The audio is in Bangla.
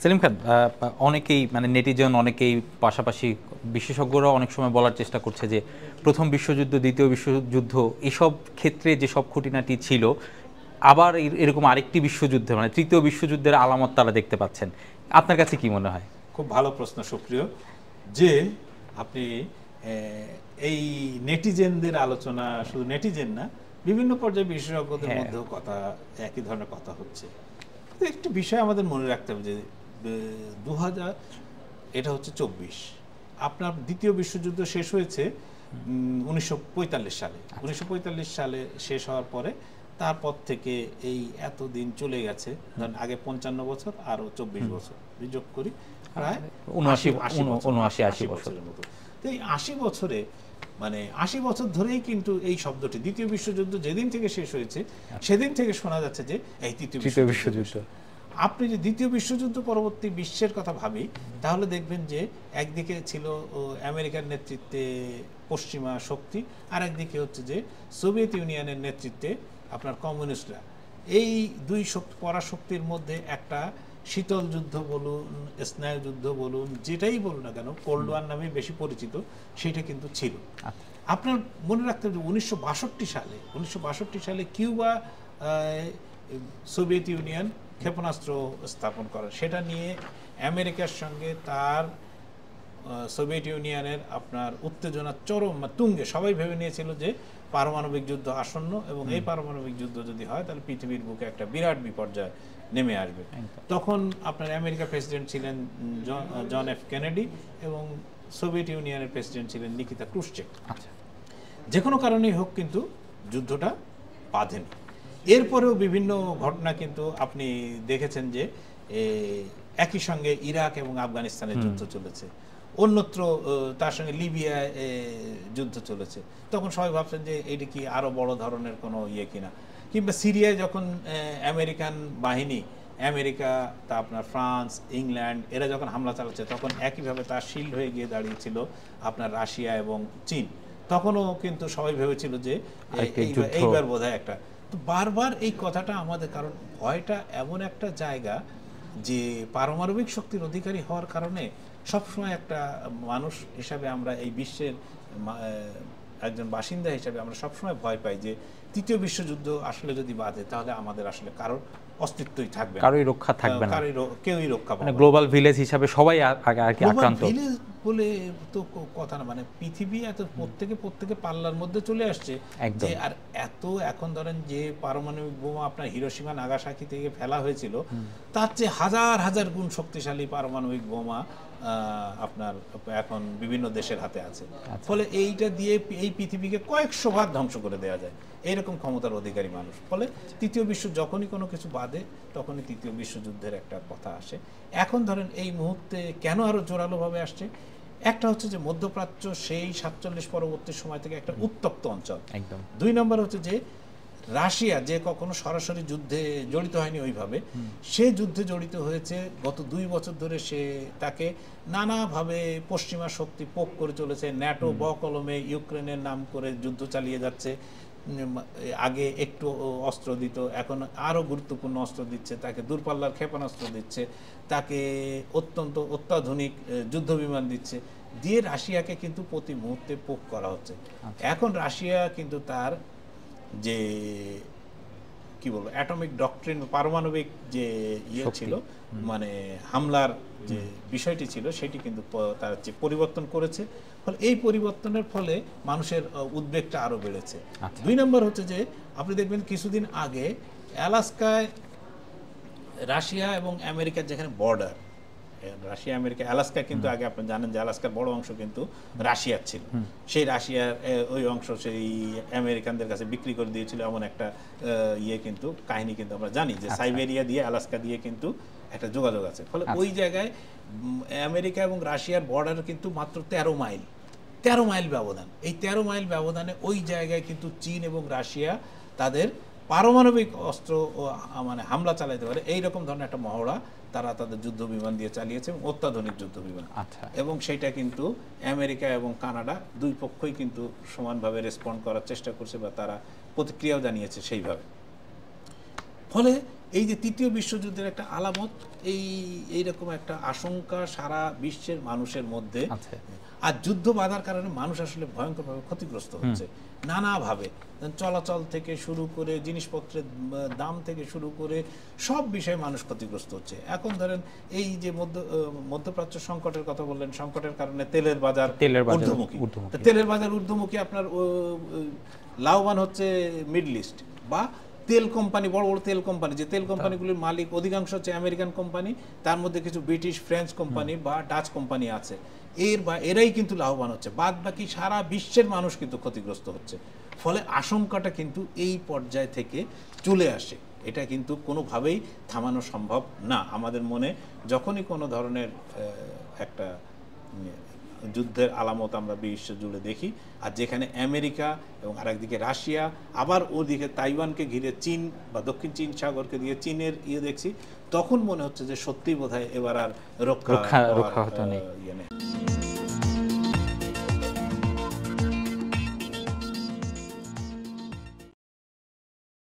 সেলিম খান, অনেকেই মানে নেটিজন অনেকেই পাশাপাশি বিশেষজ্ঞরা অনেক সময় বলার চেষ্টা করছে যে প্রথম বিশ্বযুদ্ধ, দ্বিতীয় বিশ্বযুদ্ধ এসব ক্ষেত্রে যেসব খুঁটিনাটি ছিল, আবার এরকম আরেকটি বিশ্বযুদ্ধ মানে তৃতীয় বিশ্বযুদ্ধের আলামত তারা দেখতে পাচ্ছেন। আপনার কাছে কি মনে হয়? খুব ভালো প্রশ্ন, সুপ্রিয়। যে আপনি এই নেটিজেনদের আলোচনা, শুধু নেটিজেন না, বিভিন্ন পর্যায়ে বিশেষজ্ঞদের মধ্যেও কথা, একই ধরনের কথা হচ্ছে। একটি বিষয় আমাদের মনে রাখতে হবে যে 2000, এটা হচ্ছে 24, আপনার দ্বিতীয় বিশ্বযুদ্ধ শেষ হয়েছে 1945 সালে। 1945 সালে শেষ হওয়ার পরে তারপর থেকে এই এতদিন চলে গেছে, ধরেন আগে 55 বছর আরও 24 বছর যোগ করি, প্রায় 79-80 বছরের মতো। তো এই 80 বছরে মানে 80 বছর ধরেই কিন্তু এই শব্দটি, দ্বিতীয় বিশ্বযুদ্ধ যেদিন থেকে শেষ হয়েছে সেদিন থেকে শোনা যাচ্ছে যে এই তৃতীয় বিশ্বযুদ্ধ। আপনি যে দ্বিতীয় বিশ্বযুদ্ধ পরবর্তী বিশ্বের কথা ভাবি, তাহলে দেখবেন যে একদিকে ছিল আমেরিকার নেতৃত্বে পশ্চিমা শক্তি, আর একদিকে হচ্ছে যে সোভিয়েত ইউনিয়নের নেতৃত্বে আপনার কমিউনিস্টরা। এই দুই পরাশক্তির মধ্যে একটা শীতল যুদ্ধ বলুন, স্নায়ু যুদ্ধ বলুন, যেটাই বলুন না কেন, কোল্ড ওয়ার নামে বেশি পরিচিত, সেটা কিন্তু ছিল। আপনার মনে রাখতে হবে 1962 সালে কিউবা সোভিয়েত ইউনিয়ন ক্ষেপণাস্ত্র স্থাপন করা, সেটা নিয়ে আমেরিকার সঙ্গে তার সোভিয়েত ইউনিয়নের আপনার উত্তেজনা চরম তুঙ্গে। সবাই ভেবে নিয়েছিল যে পারমাণবিক যুদ্ধ আসন্ন, এবং এই পারমাণবিক যুদ্ধ যদি হয় তাহলে পৃথিবীর বুকে একটা বিরাট বিপর্যয় নেমে আসবে। তখন আপনার আমেরিকার প্রেসিডেন্ট ছিলেন জন এফ কেনেডি, এবং সোভিয়েত ইউনিয়নের প্রেসিডেন্ট ছিলেন নিকিতা ক্রুশচেভ। যে কোনো কারণেই হোক কিন্তু যুদ্ধটা বাধেনি। এরপরেও বিভিন্ন ঘটনা কিন্তু আপনি দেখেছেন যে একই সঙ্গে ইরাক এবং আফগানিস্তানের যুদ্ধ চলেছে, অন্যত্র তার সঙ্গে লিবিয়ায় যুদ্ধ চলেছে। তখন সবাই ভাবছেন যে এটি কি আরো বড় ধরনের কোনো ইয়ে কিনা। কিংবা সিরিয়ায় যখন আমেরিকান বাহিনী, আমেরিকা, তা আপনার ফ্রান্স, ইংল্যান্ড, এরা যখন হামলা চালাচ্ছে, তখন একইভাবে তার শিল্ড হয়ে গিয়ে দাঁড়িয়েছিল আপনার রাশিয়া এবং চীন। তখনও কিন্তু সবাই ভেবেছিল যে এইবার বোধহয় একটা। তো বারবার এই কথাটা আমাদের, কারণ ভয়টা এমন একটা জায়গা যে পারমাণবিক শক্তির অধিকারী হওয়ার কারণে সবসময় একটা মানুষ হিসাবে, আমরা এই বিশ্বের একজন বাসিন্দা হিসাবে আমরা সবসময় ভয় পাই যে তৃতীয় বিশ্বযুদ্ধ আসলে যদি বাধে, তাহলে আমাদের আসলে কারোর অস্তিত্বই থাকবে না, কারোই রক্ষা থাকবে না, কেউই রক্ষা পাবে না। গ্লোবাল ভিলেজ হিসাবে সবাই আক্রান্ত বলে তো কথা না, মানে পৃথিবী এত প্রত্যেকে পাল্লার মধ্যে চলে আসছে যে, আর এত এখন ধরেন যে পারমাণবিক বোমা আপনার হিরোশিমা নাগাসাকি থেকে ফেলা হয়েছিল, তার চেয়ে হাজার হাজার গুণ শক্তিশালী পারমাণবিক বোমা আপনার এখন বিভিন্ন দেশের হাতে আছে। ফলে এইটা দিয়ে এই পৃথিবীকে কয়েকশো ভাগ ধ্বংস করে দেওয়া যায়, এইরকম ক্ষমতার অধিকারী মানুষ। ফলে তৃতীয় বিশ্ব যখনই কোনো কিছু বাদে, তখনই তৃতীয় বিশ্বযুদ্ধের একটা কথা আসে। এখন ধরেন এই মুহূর্তে কেন আরো জোরালোভাবে আসছে, একটা হচ্ছে যে মধ্যপ্রাচ্য সেই 47 পরবর্তী সময় থেকে একটা উত্তপ্ত অঞ্চল। দুই নম্বর হচ্ছে যে রাশিয়া, যে কখনো সরাসরি যুদ্ধে জড়িত হয়নি ওইভাবে, সে যুদ্ধে জড়িত হয়েছে গত 2 বছর ধরে। সে তাকে নানাভাবে পশ্চিমা শক্তি পোক করে চলেছে। ন্যাটো বকলমে ইউক্রেনের নাম করে যুদ্ধ চালিয়ে যাচ্ছে। আগে একটু অস্ত্র দিত, এখন আরও গুরুত্বপূর্ণ অস্ত্র দিচ্ছে, তাকে দূরপাল্লার ক্ষেপণাস্ত্র দিচ্ছে, তাকে অত্যাধুনিক যুদ্ধ বিমান দিচ্ছে, দিয়ে রাশিয়াকে কিন্তু প্রতি মুহূর্তে পোক করা হচ্ছে। এখন রাশিয়া কিন্তু তার যে কি বলবো অ্যাটমিক ডক্ট্রিন, পারমাণবিক যে ইয়ে ছিল, মানে হামলার যে বিষয়টি ছিল, সেটি কিন্তু তার যে পরিবর্তন করেছে। ফলে এই পরিবর্তনের ফলে মানুষের উদ্বেগটা আরো বেড়েছে। দুই নম্বর হচ্ছে যে আপনি দেখবেন কিছুদিন আগে আলাস্কায় রাশিয়া এবং আমেরিকার যেখানে বর্ডার, রাশিয়া আমেরিকা, আলাস্কা কিন্তু আগে আপনি জানেন যে আলাস্কার বড় অংশ কিন্তু রাশিয়ার ছিল। সেই রাশিয়ার ওই অংশ সেই আমেরিকানদের কাছে বিক্রি করে দিয়েছিল, এমন একটা ইয়ে কিন্তু কাহিনী কিন্তু আমরা জানি যে সাইবেরিয়া দিয়ে আলাস্কা দিয়ে কিন্তু একটা যোগাযোগ আছে। ফলে ওই জায়গায় আমেরিকা এবং রাশিয়ার বর্ডার কিন্তু মাত্র 13 মাইল ব্যবধান। এই 13 মাইল ব্যবধানে ওই জায়গায় কিন্তু চীন এবং রাশিয়া তাদের পারমাণবিক অস্ত্র মানে হামলা চালাতে পারে, এইরকম ধরনের একটা মহড়া তারা তাদের যুদ্ধ বিমান দিয়ে চালিয়েছে, অত্যাধুনিক যুদ্ধ বিমান। এবং সেটা কিন্তু আমেরিকা এবং কানাডা দুই পক্ষই কিন্তু সমানভাবে রেসপন্ড করার চেষ্টা করছে, বা তারা প্রতিক্রিয়াও জানিয়েছে সেইভাবে। ফলে এই যে তৃতীয় বিশ্বযুদ্ধের একটা আলামত, এইরকম একটা আশঙ্কা সারা বিশ্বের মানুষের মধ্যে। আর যুদ্ধ বাধার কারণে মানুষ আসলে ভয়ঙ্করভাবে ক্ষতিগ্রস্ত হচ্ছে নানাভাবে, চলাচল থেকে শুরু করে জিনিসপত্রের দাম থেকে শুরু করে সব বিষয়ে মানুষ ক্ষতিগ্রস্ত হচ্ছে। এখন ধরেন এই যে মধ্যপ্রাচ্য সংকটের কথা বললেন, সংকটের কারণে তেলের বাজার ঊর্ধ্বমুখী। তেলের বাজার ঊর্ধ্বমুখী, আপনার লাভবান হচ্ছে মিডল ইস্ট বা তেল কোম্পানি, বড় বড় তেল কোম্পানি, যে তেল কোম্পানিগুলির মালিক অধিকাংশ হচ্ছে আমেরিকান কোম্পানি, তার মধ্যে কিছু ব্রিটিশ ফ্রেঞ্চ কোম্পানি বা ডাচ কোম্পানি আছে, এরাই কিন্তু লাভবান হচ্ছে, বাদ বাকি সারা বিশ্বের মানুষ কিন্তু ক্ষতিগ্রস্ত হচ্ছে। ফলে আশঙ্কাটা কিন্তু এই পর্যায় থেকে চলে আসে, এটা কিন্তু কোনোভাবেই থামানো সম্ভব না আমাদের মনে। যখনই কোনো ধরনের একটা যুদ্ধের আলামত আমরা বিশ্ব জুড়ে দেখি, আর যেখানে আমেরিকা এবং আরেকদিকে রাশিয়া, আবার ওদিকে তাইওয়ানকে ঘিরে চীন বা দক্ষিণ চীন সাগরকে দিয়ে চীনের দেখছি, তখন মনে হচ্ছে যে সত্যি বোধহয় এবার আর রক্ষা হতে নেই।